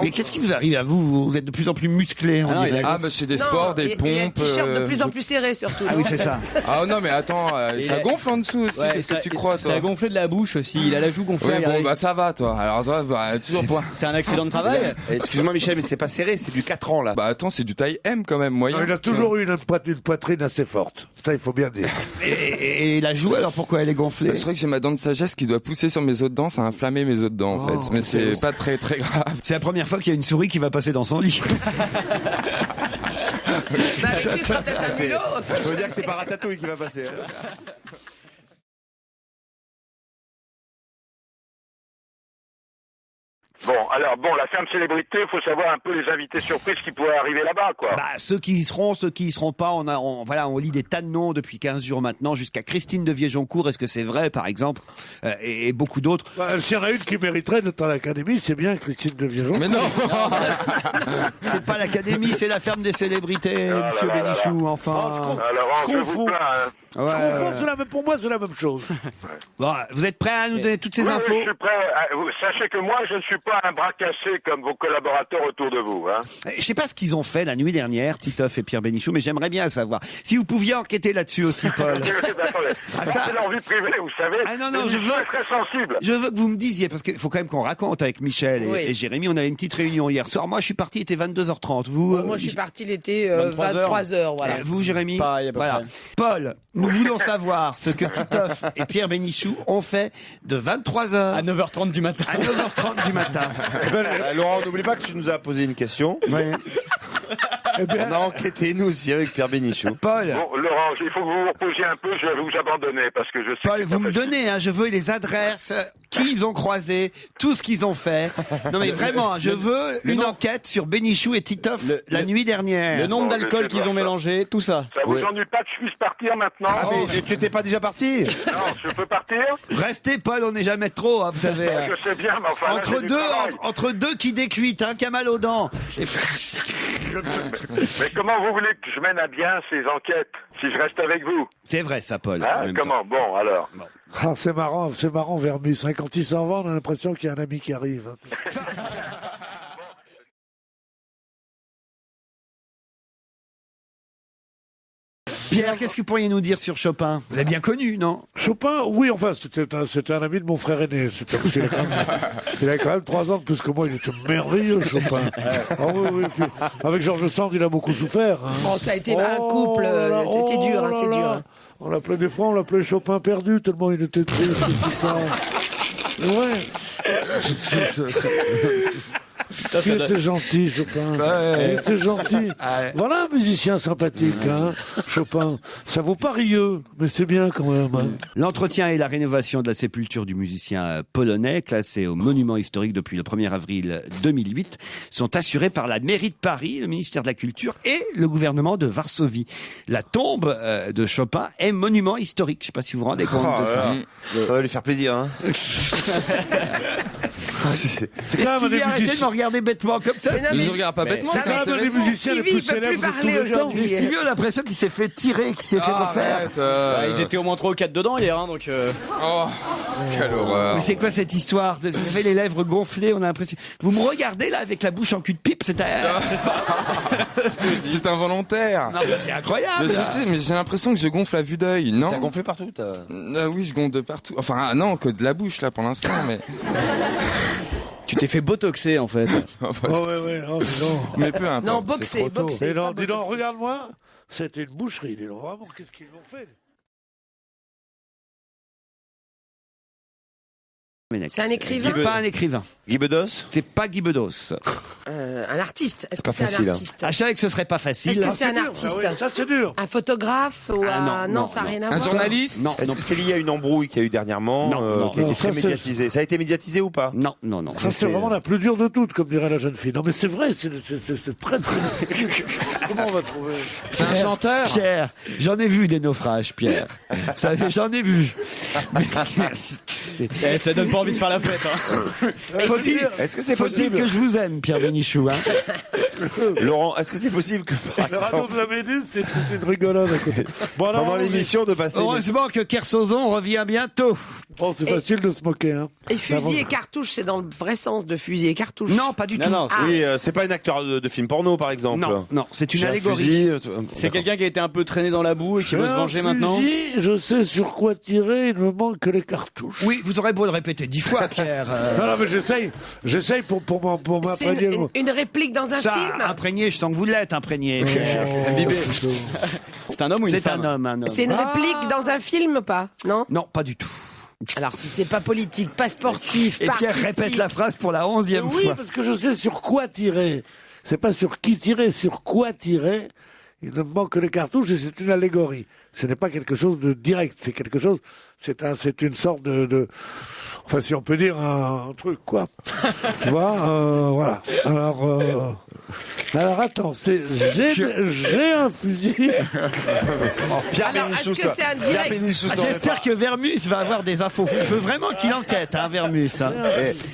Mais qu'est-ce qui vous arrive à vous? Vous êtes de plus en plus musclé, on dirait. Ah, bah, c'est des sports, des pompes. Il y a un t-shirt de plus en plus serré, surtout. Ah oui, c'est ça. Ah non, mais attends, ça gonfle en dessous aussi. Qu'est-ce que tu crois, toi? Ça a gonflé de la bouche aussi. Il a la joue gonflée. Oui, bon, bah ça va, toi. Alors toi, bah, toujours pas. C'est un accident de travail. Excuse-moi Michel, mais c'est pas serré, c'est du 4 ans là. Bah attends, c'est du taille M quand même, moyen. Non, il a toujours eu une poitrine assez forte. Ça, il faut bien dire. Et la joue, alors pourquoi elle est gonflée? Bah, je crois que j'ai ma dent de sagesse qui doit pousser sur mes os de dents, ça a inflammé mes os de dents en fait. Mais c'est pas très très grave. C'est la première fois qu'il y a une souris qui va passer dans son lit. Bah, tu seras peut-être un mulot. Je peux dire que c'est pas Ratatouille qui va passer. Bon, alors, la ferme célébrité, il faut savoir un peu les invités surprises qui pourraient arriver là-bas, quoi. Bah, ceux qui y seront, ceux qui y seront pas, on lit des tas de noms depuis 15 jours maintenant, jusqu'à Christine de Viejoncourt, est-ce que c'est vrai, par exemple, et beaucoup d'autres. Bah, s'il y en a une qui mériterait d'être à l'Académie, c'est bien Christine de Viejoncourt. Mais non. C'est pas l'Académie, c'est la ferme des célébrités, monsieur Bénichou, enfin. Alors, je je confonds. vous plains, hein. Ouais, Pour moi, c'est la même chose. Bon, vous êtes prêts à nous donner toutes ces Oui, infos? je suis prêt. Sachez que moi, je ne suis pas un bras cassé comme vos collaborateurs autour de vous, hein. Je sais pas ce qu'ils ont fait la nuit dernière, Titoff et Pierre Bénichou, mais j'aimerais bien savoir. Si vous pouviez enquêter là-dessus aussi, Paul. Attendez, ça- c'est leur vie privée, vous savez. Ah non, je L'émission veux- est très sensible. Je veux que vous me disiez, parce qu'il faut quand même qu'on raconte avec Michel et Jérémy, on avait une petite réunion hier soir. Moi, je suis parti, il était 22h30. Vous, Moi, je suis parti l'été 23 23h, voilà. vous, Jérémy? Pareil, à peu voilà. près. Paul, nous voulons savoir ce que Titoff et Pierre Bénichou ont fait de 23h À 9h30 du matin. à 9h30 du matin. Laurent, n'oublie pas que tu nous as posé une question. Ouais. On a enquêté nous aussi avec Pierre Bénichou. Paul, Bon, Laurent, il faut que vous vous reposiez un peu, je vais vous abandonner parce que je sais Paul, que c'est vous pas me facile. donnez, je veux les adresses, qui ils ont croisé, tout ce qu'ils ont fait. Non mais vraiment, je veux une enquête sur Bénichou et Titoff la nuit dernière. Le nombre Bon, d'alcool je sais qu'ils pas ont ça. mélangé, tout ça. Ça vous ennuie pas que je puisse partir maintenant? Ah mais tu étais pas déjà parti? Non, je peux partir? Restez, Paul, on n'est jamais trop, vous savez. Je sais bien, mais enfin, là, Entre j'ai du deux, travail. entre deux qui décuitent, qui a mal aux dents. Mais comment vous voulez que je mène à bien ces enquêtes si je reste avec vous? C'est vrai, ça, Paul. en Hein, même comment? Bon, alors. Ah, c'est marrant, Vermus. Quand il s'en va, on a l'impression qu'il y a un ami qui arrive. Pierre, qu'est-ce que vous pourriez nous dire sur Chopin? Vous avez bien connu, non? Chopin, oui, enfin, c'était un ami de mon frère aîné. Il avait quand même 3 ans de plus que moi. Il était merveilleux, Chopin. Ah oui, oui. Puis, avec Georges Sand, il a beaucoup souffert. Hein. Bon, ça a été un couple, c'était dur, c'était dur. On l'appelait des fois, on l'appelait Chopin perdu, tellement il était triste, tout ça. Ouais. Il était gentil, Chopin. Il était gentil. Voilà un musicien sympathique, hein, Chopin. Ça vaut pas rieux, mais c'est bien quand même. Hein. L'entretien et la rénovation de la sépulture du musicien polonais, classé au monument historique depuis le 1er avril 2008, sont assurés par la mairie de Paris, le ministère de la Culture et le gouvernement de Varsovie. La tombe de Chopin est monument historique. Je ne sais pas si vous vous rendez compte de ça. Ça va lui faire plaisir, hein. C'est quand même Stevie, des arrêtez de me musiciens. regarder bêtement comme ça. Mais non, Ne mais- nous regarde pas bêtement, C'est c'est quand même des intéressant. musiciens les Stevie, plus il peut plus célèbres de tous parler les temps. aujourd'hui. Mais Stevie, on a l'impression qu'il s'est fait tirer, qu'il s'est fait refaire. Arrête, Ils étaient au moins 3 ou 4 dedans hier, hein, donc. Oh, quelle horreur. Mais c'est quoi cette histoire? Vous avez les lèvres gonflées, on a l'impression. Vous me regardez là avec la bouche en cul de pipe, c'est ça. C'est involontaire. Non, c'est incroyable. Mais je sais, mais j'ai l'impression que je gonfle à vue d'œil, non? T'as gonflé partout, Oui, je gonfle de partout. Enfin, non, que de la bouche là pour l'instant, mais. Tu t'es fait botoxer en fait. Oh, ouais, oh, dis donc. Mais peu importe. Non, c'est boxer, trop tôt. boxer. Dis donc, pas botoxer. regarde-moi. C'était une boucherie, dis donc. Vraiment, qu'est-ce qu'ils l'ont fait? C'est un écrivain? C'est pas un écrivain. Guy Bedos? C'est pas Guy Bedos. Un artiste. Est-ce que Pas c'est facile, un hein. artiste? Ah, je savais que ce serait pas facile. Est-ce que hein. c'est un dur. artiste? Ah ouais, ça, c'est dur. Un photographe ou Ah, non, ça n'a rien à Un voir. journaliste? Non, Est-ce non, que c'est lié à une embrouille qu'il y a eu dernièrement, Non, qui a non, été très ça, c'est- médiatisée? Ça a été médiatisé ou pas? non. Ça, c'est vraiment la plus dure de toutes, comme dirait la jeune fille. Non, mais c'est vrai, c'est très... Comment on va trouver? C'est un chanteur? Pierre, j'en ai vu des naufrages, Pierre. J'en ai vu. Ça donne pas envie de faire la fête. Hein. Faut-il Est-ce que c'est faut-il possible? que je vous aime, Pierre Bénichou, hein? Laurent, est-ce que c'est possible que, par Le radeau exemple, de la Méduse, c'est une rigolade à côté. Bon, alors, pendant on- l'émission de passer... Heureusement que Kersozon revient bientôt. Oh, c'est facile de se moquer, hein. Et fusil et cartouche, c'est dans le vrai sens de fusil et cartouche. Non, pas du tout. Non, Oui, c'est pas un acteur de film porno, par exemple. Non, c'est une J'ai un allégorie. fusil, c'est quelqu'un qui a été un peu traîné dans la boue et qui veut se venger maintenant. Je sais sur quoi tirer, il me manque que les cartouches. Oui, vous aurez beau le répéter 10 fois, Pierre. Non, mais j'essaye pour C'est m'imprégner. une réplique dans un Ça, film. imprégné, je sens que vous l'êtes imprégné, Pierre. C'est un homme ou une C'est femme? un homme. C'est une réplique dans un film ou pas? Non? Non, pas du tout. Alors si c'est pas politique, pas sportif, Et pas Pierre artistique. répète la phrase pour la 11e Oui, fois. parce que je sais sur quoi tirer. C'est pas sur qui tirer, sur quoi tirer. Il ne me manque que les cartouches et c'est une allégorie. Ce n'est pas quelque chose de direct. C'est quelque chose. C'est une sorte de. Enfin, si on peut dire un truc, quoi. Tu vois, voilà. Alors attends, j'ai un fusil. Pierre Alors, est-ce que c'est un direct? J'espère que Vermus va avoir des infos. Je veux vraiment qu'il enquête, hein, Vermus. Hein.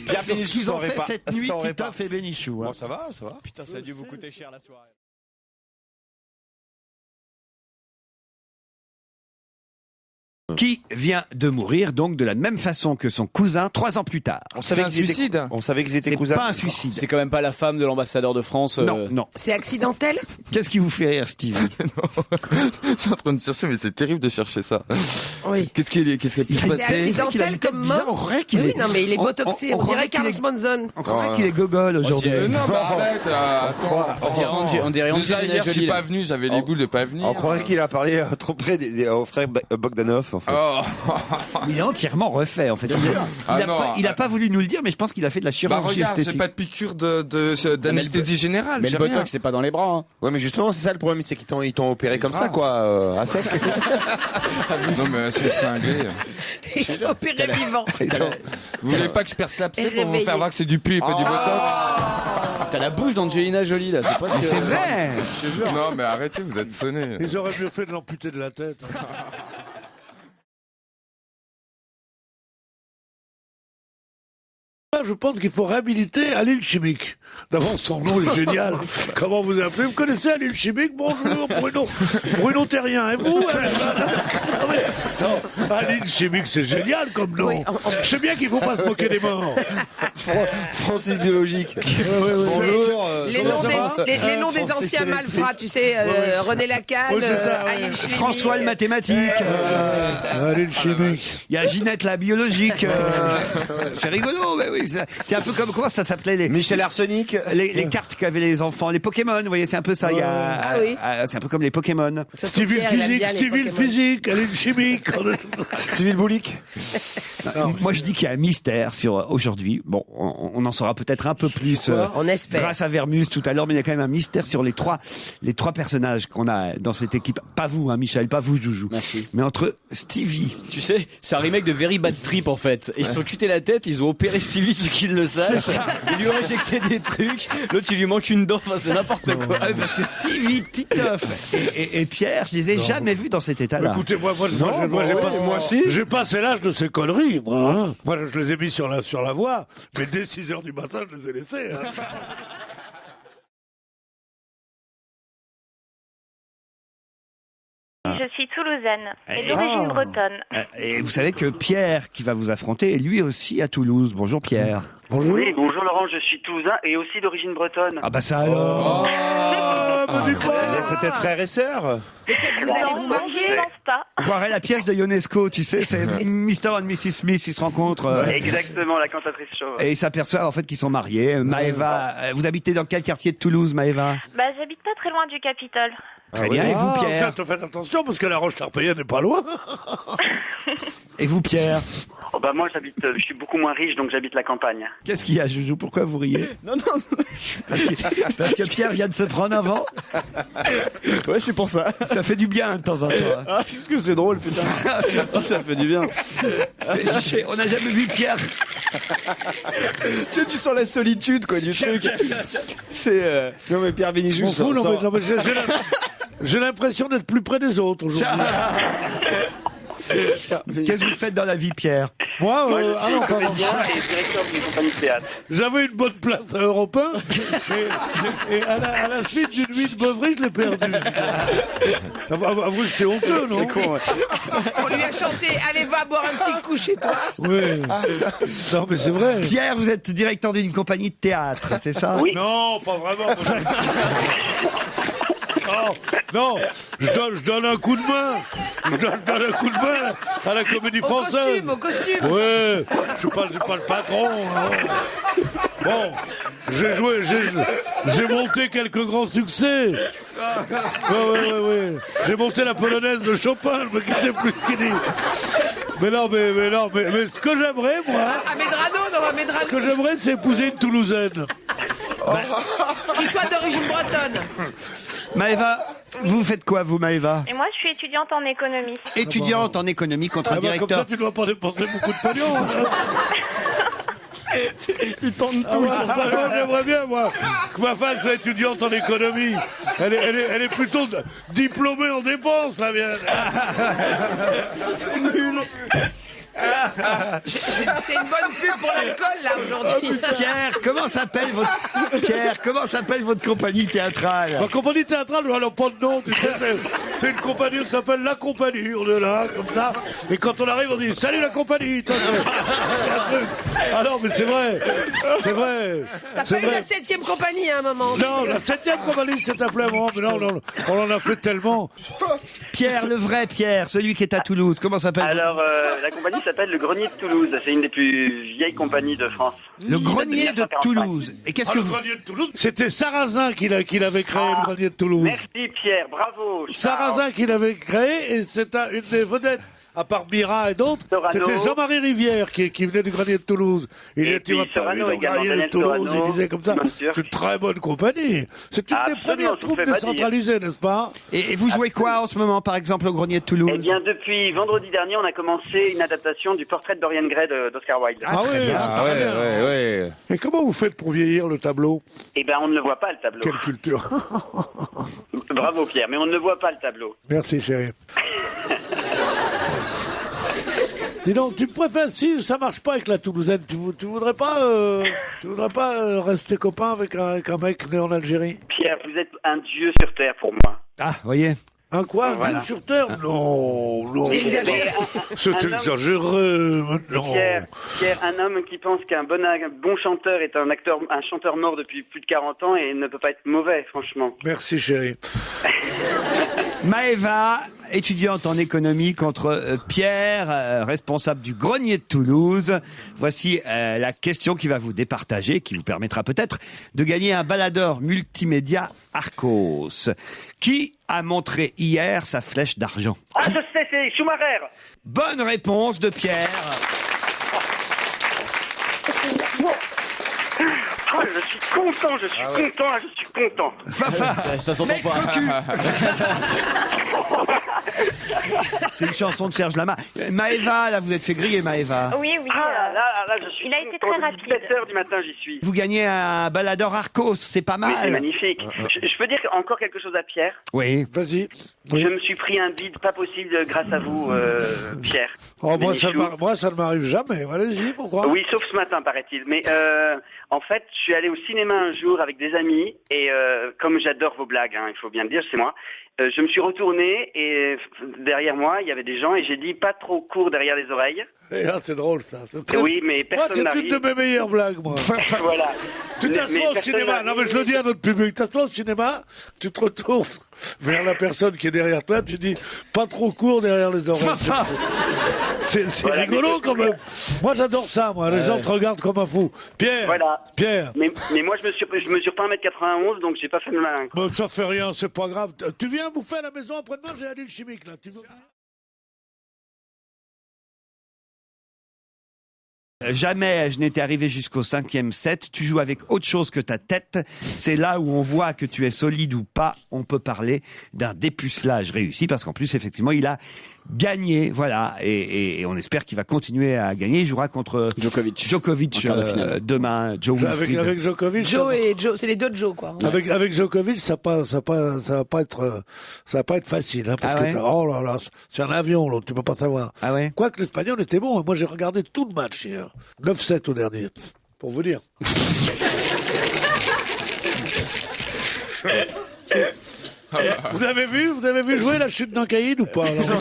Pierre Sur ce Bénichou qu'ils ont fait cette nuit, sans Titoff et Bénichou. Hein. Bon, ça va. Putain, ça a dû vous coûter cher la soirée. Qui vient de mourir donc de la même façon que son cousin 3 ans plus tard. C'est un suicide. On savait qu'ils étaient C'est cousins. pas un suicide. C'est quand même pas la femme de l'ambassadeur de France. Non, non. C'est accidentel? Qu'est-ce qui vous fait rire, Steve? Je suis en train de chercher, mais c'est terrible de chercher ça. Oui. Qu'est-ce qui pu se C'est passer? accidentel comme mort? On croirait qu'il Oui, est... non mais il est botoxé. On dirait Carlos Monzon. On croirait qu'il est gogol aujourd'hui. Non, bah arrête, attends. On dirait Déjà hier, je suis pas venu, j'avais les boules de pas venir. On croirait qu'il a parlé trop près aux frères Bogdanov, en fait. Oh. Il est entièrement refait, en fait. Il a pas voulu nous le dire, mais je pense qu'il a fait de la Bah chirurgie regarde, esthétique. j'ai pas de piqûre d'anesthésie générale. Mais le j'ai rien. botox, c'est pas dans les bras. Hein. Ouais, mais justement, c'est ça le problème, c'est qu'ils t'ont opéré comme ça, quoi, à sec. Non, mais c'est cinglé. Il est opéré vivant. Vous voulez pas que je perce l'abcès pour vous réveillé. faire voir que c'est du pu et pas du botox? T'as la bouche d'Angelina Jolie là, c'est presque. C'est vrai. Non, mais arrêtez, vous êtes sonnés. Ils auraient mieux fait de l'amputer de la tête. Je pense qu'il faut réhabiliter Alil Chimique. D'abord, son nom est génial. Comment vous appelez? Vous connaissez Alil Chimique? Bonjour, Bruno Terrien. Et vous? Non, Alil Chimique, c'est génial comme nom. Oui, Je sais bien qu'il faut pas se moquer des morts. Francis Biologique. Bonjour. Les noms des anciens malfrats, tu sais, René Lacan, Oui, c'est ça, oui. Alil Chimique. François le mathématique. Alil Chimique. Il y a Ginette la biologique. C'est rigolo, mais oui. C'est un peu comme, comment ça s'appelait Michel Arsenic. les cartes qu'avaient les enfants, les Pokémon, vous voyez, c'est un peu ça. Il y a, Ah oui. c'est un peu comme les Pokémon. Civil Pierre, il aime physique, bien les civil Pokémon. physique, Alil Chimique. Civil Boulic. Moi, je dis qu'il y a un mystère sur aujourd'hui. Bon, on en saura peut-être un peu plus On espère. grâce à Vermus tout à l'heure, mais il y a quand même un mystère sur les trois personnages qu'on a dans cette équipe. Pas vous, hein, Michel, pas vous, Joujou. Merci. Mais entre Stevie. Tu sais, c'est un remake de Very Bad Trip en fait. Ils se sont cutés la tête, ils ont opéré Stevie sans qu'il le sache. Ils lui ont injecté des trucs. L'autre, il lui manque une dent. Enfin, c'est n'importe quoi. Ah oui, parce que Stevie, Titoff et Pierre, je les ai jamais vus dans cet état-là. Écoutez, moi, j'ai passé l'âge de ces conneries, moi. Hein. Moi, je les ai mis sur la voie, mais dès 6h du matin, je les ai laissés. Hein. Je suis toulousaine et d'origine bretonne. Et vous savez que Pierre, qui va vous affronter, est lui aussi à Toulouse. Bonjour Pierre. Bonjour. Oui, bonjour Laurent, je suis toulousain et aussi d'origine bretonne. Ah bah ça alors. Vous êtes peut-être frères et sœurs. Peut-être vous allez vous Je marier. pense pas. On croirait la pièce de Ionesco, tu sais, c'est Mr. and Mrs. Smith, ils se rencontrent Exactement, la cantatrice chauve. et ils s'aperçoivent en fait qu'ils sont mariés. Maëva, vous habitez dans quel quartier de Toulouse, Maëva? Bah, j'habite pas très loin du Capitole. Très bien. Et vous, Pierre? Faites attention, parce que la Roche-Tarpéienne n'est pas loin. Et vous, Pierre? Oh bah moi je suis beaucoup moins riche donc j'habite la campagne. Qu'est-ce qu'il y a, Joujou? Pourquoi vous riez? Non. Parce que Pierre vient de se prendre un vent. Ouais, c'est pour ça. Ça fait du bien de temps en temps. Ah, qu'est-ce que c'est drôle, putain. Oh, ça fait du bien. On n'a jamais vu Pierre. Tu sens la solitude, quoi, du truc. C'est. Non, mais Pierre Bénichou, M'en fous, non, mais j'ai l'impression d'être plus près des autres aujourd'hui. Qu'est-ce que vous faites dans la vie, Pierre? Moi, ah non, pardon. comédien et directeur d'une compagnie de théâtre. J'avais une bonne place à Europe 1, et à la suite d'une nuit de beuverie, je l'ai perdu. Avouez que c'est honteux, non? C'est con, ouais. On lui a chanté « Allez, va boire un petit coup chez toi ». Oui. Non, mais c'est vrai. Pierre, vous êtes directeur d'une compagnie de théâtre, c'est ça? Oui. Non, pas vraiment. Non, je donne un coup de main. Je donne un coup de main à la Comédie Française. Au costume. Ouais, je suis pas le patron. Hein. Bon, j'ai monté quelques grands succès. Ouais. J'ai monté la polonaise de Chopin, je me quittais plus skinny. Mais ce que j'aimerais, moi... À Medrano, non, à Medrano. Ce que j'aimerais, c'est épouser une Toulousaine. Qui soit d'origine bretonne. Maëva, vous faites quoi, vous, Maëva? Et moi, je suis étudiante en économie. Étudiante en économie contre un Comme directeur. ça, tu ne dois pas dépenser beaucoup de pognon. Ils tentent J'aimerais bien, moi, que ma femme soit étudiante en économie. Elle est plutôt diplômée en dépenses, là, bien. C'est nul. C'est une bonne pub pour l'alcool, là, aujourd'hui. Pierre, comment s'appelle votre compagnie théâtrale? Ma compagnie théâtrale, elle n'a pas de nom, tu sais, c'est une compagnie qui s'appelle La Compagnie, on est là, comme ça, et quand on arrive, on dit « Salut la compagnie !» Ah non, mais c'est vrai. T'as pas eu la 7e compagnie à un moment? Non, la 7e compagnie s'est appelée avant, mais non, on en a fait tellement. Pierre, le vrai Pierre, celui qui est à Toulouse, comment s'appelle? Alors, la compagnie s'appelle le Grenier de Toulouse. C'est une des plus vieilles compagnies de France. Le Grenier de Toulouse. Et qu'est-ce que Le vous... Grenier de Toulouse, c'était Sarrazin qui l'avait créé, le Grenier de Toulouse. Merci Pierre, bravo. Sarrazin qui l'avait créé, et c'est une des vedettes, à part Mira et d'autres, Sorano. c'était Jean-Marie Rivière qui venait du Grenier de Toulouse. Il Et était puis pas eu Sorano dans le également, Grenier de Daniel Toulouse, Sorano, il disait comme ça. bien sûr. C'est une très bonne compagnie. C'est une des Absolument, premières je vous troupes fais pas décentralisées, n'est-ce pas? Et vous jouez quoi en ce moment, par exemple, au Grenier de Toulouse? Eh bien, depuis vendredi dernier, on a commencé une adaptation du portrait de Dorian Gray d'Oscar Wilde. très bien. Ah ouais. Et comment vous faites pour vieillir le tableau? Eh ben, on ne le voit pas, le tableau. Quelle culture. Bravo Pierre, mais on ne voit pas le tableau. Merci, chérie. Dis donc, tu préfères, si ça marche pas avec la Toulousaine, tu voudrais pas rester copain avec un mec né en Algérie? Pierre, vous êtes un dieu sur terre pour moi. Ah, voyez. Un quoi? Voilà. Un sur terre? Non. C'est exagéré. C'est Un homme- exagéré, maintenant. Pierre, un homme qui pense qu'un bon chanteur est un chanteur mort depuis plus de 40 ans et ne peut pas être mauvais, franchement. Merci, chérie. Maëva, étudiante en économie contre Pierre, responsable du Grenier de Toulouse. Voici la question qui va vous départager, qui vous permettra peut-être de gagner un baladeur multimédia Arcos. Qui a montré hier sa flèche d'argent? Ah, je sais, c'est Schumacher. Bonne réponse de Pierre. Oh, je suis content. Fafa, Ça s'entend mec pas. cocu. C'est une chanson de Serge Lama. Maëva, là, vous êtes fait griller, Maëva. Oui. Ah, là, je suis Il a été content. très rapide. 7h du matin, j'y suis. Vous gagnez un baladeur Arcos, c'est pas Oui, c'est mal. magnifique. Je peux dire encore quelque chose à Pierre? Oui. Vas-y. Je me suis pris un bide pas possible grâce à vous, Pierre. Oh, moi, Bénichou. ça ne m'arrive jamais. Allez-y, pourquoi? Oui, sauf ce matin, paraît-il. Mais en fait, je suis allé au cinéma un jour avec des amis et comme j'adore vos blagues, hein, il faut bien le dire, c'est moi. Je me suis retourné et derrière moi, il y avait des gens et j'ai dit pas trop court derrière les oreilles. C'est drôle, ça. Oui, mais Moi, personne c'est une n'arrive. de mes meilleures blagues, moi. Voilà. Tu Mais t'assois au personne cinéma, non n'arrive. mais je le dis à notre public, tu t'assois au cinéma, tu te retournes vers la personne qui est derrière toi, tu dis pas trop court derrière les oreilles. C'est Voilà, rigolo mais- quand même. Moi j'adore ça, moi. Les gens te regardent comme un fou. Pierre, Voilà. Pierre, Mais moi, je mesure pas 1m91, donc j'ai pas fait le malin. bah, ça fait rien, c'est pas grave. Tu viens bouffer à la maison après-demain, j'ai un île chimique là. Tu veux... Jamais je n'étais arrivé jusqu'au 5e set. Tu joues avec autre chose que ta tête. C'est là où on voit que tu es solide ou pas. On peut parler d'un dépucelage réussi parce qu'en plus, effectivement, il a gagner, voilà, et on espère qu'il va continuer à gagner. Il jouera contre Djokovic En quart de finale. demain. Joe Wilfried. Avec Djokovic. Joe et Joe, c'est les deux Joe, quoi. Avec Djokovic, ça va pas être facile, hein, parce Ah ouais que oh là là, c'est un avion, l'autre, tu peux pas savoir. Ah ouais. Quoique l'Espagnol était bon, moi j'ai regardé tout le match hier. 9-7 au dernier, pour vous dire. Vous avez vu jouer la chute d'un caïd ou pas alors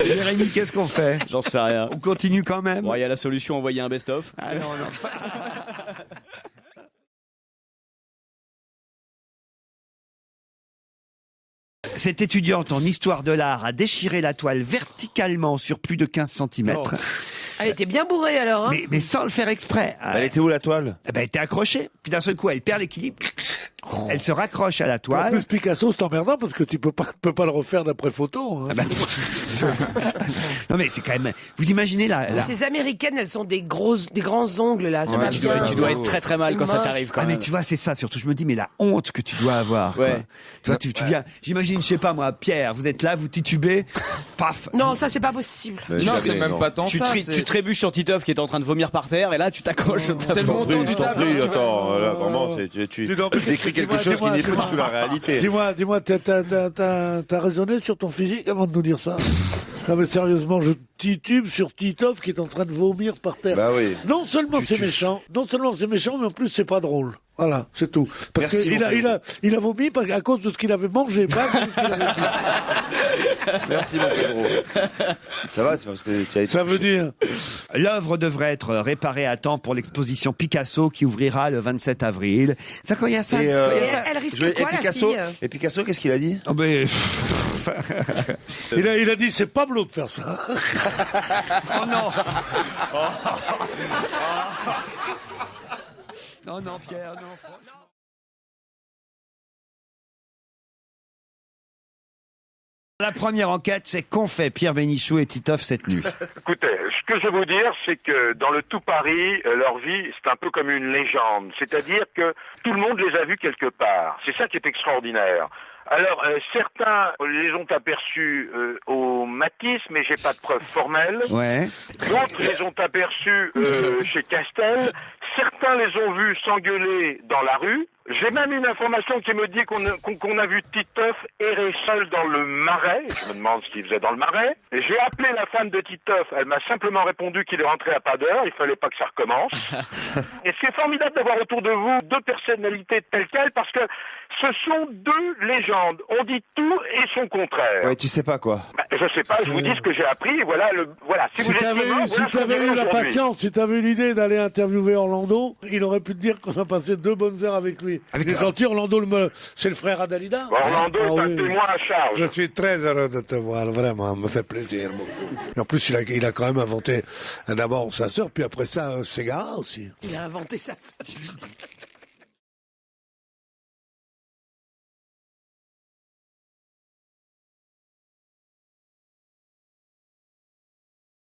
Jérémy, qu'est-ce qu'on fait? J'en sais rien. On continue quand même. Bon, il y a la solution, envoyer un best-of. Ah non, non. Cette étudiante en histoire de l'art a déchiré la toile verticalement sur plus de 15 cm. Elle était bien bourrée, alors, hein. Mais sans le faire exprès. Elle était où la toile? Eh ben, elle était accrochée. Puis d'un seul coup, elle perd l'équilibre. Elle se raccroche à la En toile. plus, Picasso, c'est emmerdant parce que tu peux pas le refaire d'après photo. Hein. Ah bah, non mais c'est quand même. Vous imaginez la... Ces américaines, elles sont des grands ongles, là. Ça va Tu bien. dois être très très mal quand ça moche. t'arrive quand Ah même. mais tu vois, c'est ça surtout. Je me dis mais la honte que tu dois avoir. Quoi. Ouais. Tu vois, tu viens. J'imagine, je sais pas moi, Pierre, vous êtes là, vous titubez, paf. Non, ça, c'est pas possible. Non, c'est même pas tant Tu, ça. tu trébuches sur Titoff qui est en train de vomir par terre et là tu t'accroches sur ta C'est le jambe. montant du Je t'en tableau. prie, tu attends, vois. là, vraiment, tu décris quelque chose qui n'est plus du tout la réalité. Dis-moi, t'as raisonné sur ton physique avant de nous dire ça? Non mais sérieusement, je titube sur Titov qui est en train de vomir par terre. Bah oui. Non seulement c'est méchant, mais en plus c'est pas drôle. Voilà, c'est tout. Parce Merci, qu'il a vomi à cause de ce qu'il avait mangé, pas à cause de ce qu'il avait bu. Merci mon Pedro. Ça va, c'est parce que tu as été... Ça veut dire. L'œuvre devrait être réparée à temps pour l'exposition Picasso qui ouvrira le 27 avril. Ça quand il y a ça. Et, quand il y a Et ça- elle risque et quoi, la Picasso, fille et Picasso, qu'est-ce qu'il a dit? Oh, mais... Il a dit c'est Pablo de faire ça. Oh non. Non, non, Pierre, non. La première enquête, c'est qu'ont fait Pierre Bénichou et Titoff cette nuit. Écoutez, ce que je vais vous dire, c'est que dans le tout Paris, leur vie, c'est un peu comme une légende. C'est-à-dire que tout le monde les a vus quelque part. C'est ça qui est extraordinaire. Alors, certains les ont aperçus au Matisse, mais j'ai pas de preuves formelles. Ouais. D'autres les ont aperçus chez Castel. Certains les ont vus s'engueuler dans la rue. J'ai même une information qui me dit qu'on a vu Titoff errer seul dans le Marais. Je me demande ce qu'il faisait dans le Marais. Et j'ai appelé la femme de Titoff. Elle m'a simplement répondu qu'il est rentré à pas d'heure. Il fallait pas que ça recommence. Et c'est formidable d'avoir autour de vous deux personnalités telles quelles parce que ce sont deux légendes. On dit tout et son contraire. Ouais, tu sais pas quoi. Bah, je sais pas, je vous dis ce que j'ai appris. Voilà. Si vous Si étiez mort, t'avais voilà ce qu'on dirait eu la aujourd'hui. patience, si t'avais eu l'idée d'aller interviewer Orlando, il aurait pu te dire qu'on a passé 2 bonnes heures avec lui. Avec- Il est gentil, Orlando, c'est le frère d'Adalida. Orlando est un oui. témoin à charge. Je suis très heureux de te voir, vraiment, me fait plaisir beaucoup. Et en plus, il a quand même inventé d'abord sa sœur, puis après ça, Ségara aussi. Il a inventé ça.